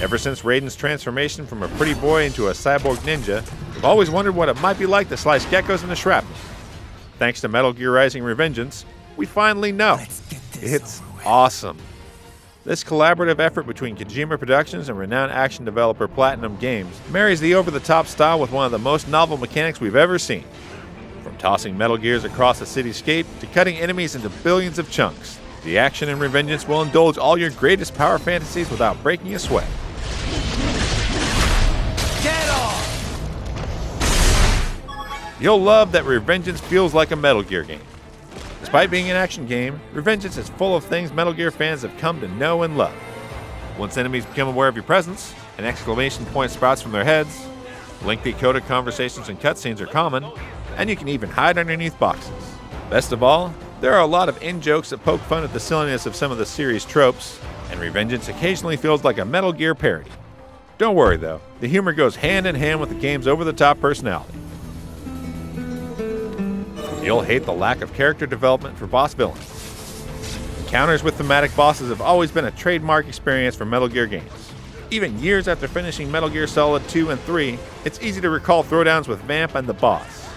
Ever since Raiden's transformation from a pretty boy into a cyborg ninja, I've always wondered what it might be like to slice geckos into shrapnel. Thanks to Metal Gear Rising: Revengeance, we finally know. It's awesome. This collaborative effort between Kojima Productions and renowned action developer Platinum Games marries the over-the-top style with one of the most novel mechanics we've ever seen. From tossing Metal Gears across a cityscape to cutting enemies into billions of chunks, the action in Revengeance will indulge all your greatest power fantasies without breaking a sweat. Get off! You'll love that Revengeance feels like a Metal Gear game. Despite being an action game, Revengeance is full of things Metal Gear fans have come to know and love. Once enemies become aware of your presence, an exclamation point sprouts from their heads, lengthy coded conversations and cutscenes are common, and you can even hide underneath boxes. Best of all, there are a lot of in-jokes that poke fun at the silliness of some of the series' tropes, and Revengeance occasionally feels like a Metal Gear parody. Don't worry though, the humor goes hand in hand with the game's over-the-top personality. You'll hate the lack of character development for boss villains. Encounters with thematic bosses have always been a trademark experience for Metal Gear games. Even years after finishing Metal Gear Solid 2 and 3, it's easy to recall throwdowns with Vamp and the boss.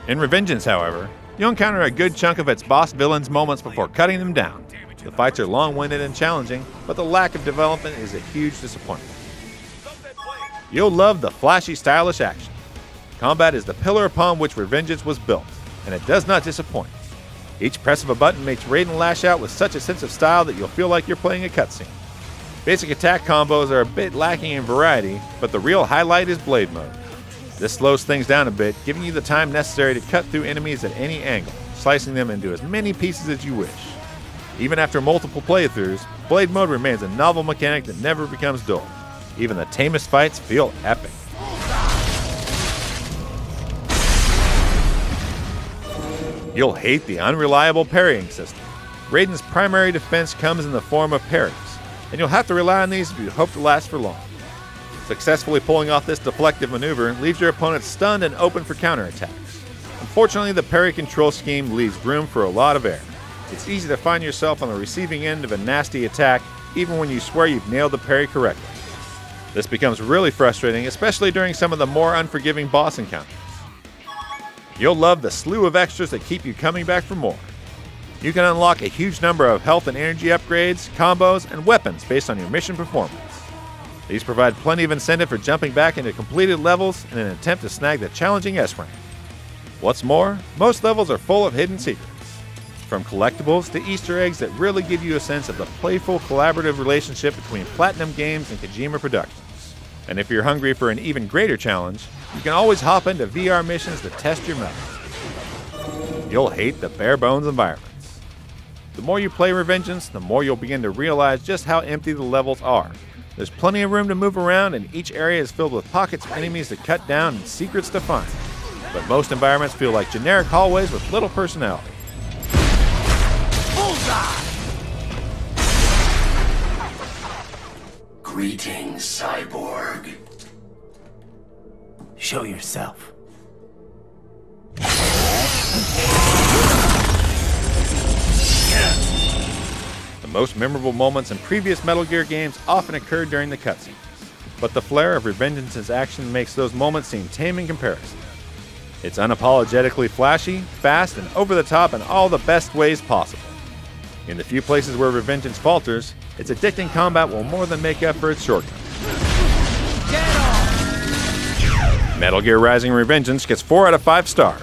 In Revengeance, however, you'll encounter a good chunk of its boss villains' moments before cutting them down. The fights are long-winded and challenging, but the lack of development is a huge disappointment. You'll love the flashy, stylish action. Combat is the pillar upon which Revengeance was built, and it does not disappoint. Each press of a button makes Raiden lash out with such a sense of style that you'll feel like you're playing a cutscene. Basic attack combos are a bit lacking in variety, but the real highlight is blade mode. This slows things down a bit, giving you the time necessary to cut through enemies at any angle, slicing them into as many pieces as you wish. Even after multiple playthroughs, blade mode remains a novel mechanic that never becomes dull. Even the tamest fights feel epic. You'll hate the unreliable parrying system. Raiden's primary defense comes in the form of parries, and you'll have to rely on these if you hope to last for long. Successfully pulling off this deflective maneuver leaves your opponent stunned and open for counterattacks. Unfortunately, the parry control scheme leaves room for a lot of error. It's easy to find yourself on the receiving end of a nasty attack, even when you swear you've nailed the parry correctly. This becomes really frustrating, especially during some of the more unforgiving boss encounters. You'll love the slew of extras that keep you coming back for more. You can unlock a huge number of health and energy upgrades, combos, and weapons based on your mission performance. These provide plenty of incentive for jumping back into completed levels in an attempt to snag the challenging S rank. What's more, most levels are full of hidden secrets. From collectibles to Easter eggs that really give you a sense of the playful, collaborative relationship between Platinum Games and Kojima Productions. And if you're hungry for an even greater challenge, you can always hop into VR missions to test your mettle. You'll hate the bare-bones environments. The more you play Revengeance, the more you'll begin to realize just how empty the levels are. There's plenty of room to move around, and each area is filled with pockets of enemies to cut down and secrets to find. But most environments feel like generic hallways with little personality. Bullseye! Greetings, cyborg. Show yourself. The most memorable moments in previous Metal Gear games often occurred during the cutscenes, but the flair of Revengeance's action makes those moments seem tame in comparison. It's unapologetically flashy, fast, and over the top in all the best ways possible. In the few places where Revengeance falters, its addicting combat will more than make up for its shortcomings. Metal Gear Rising: Revengeance gets 4 out of 5 stars.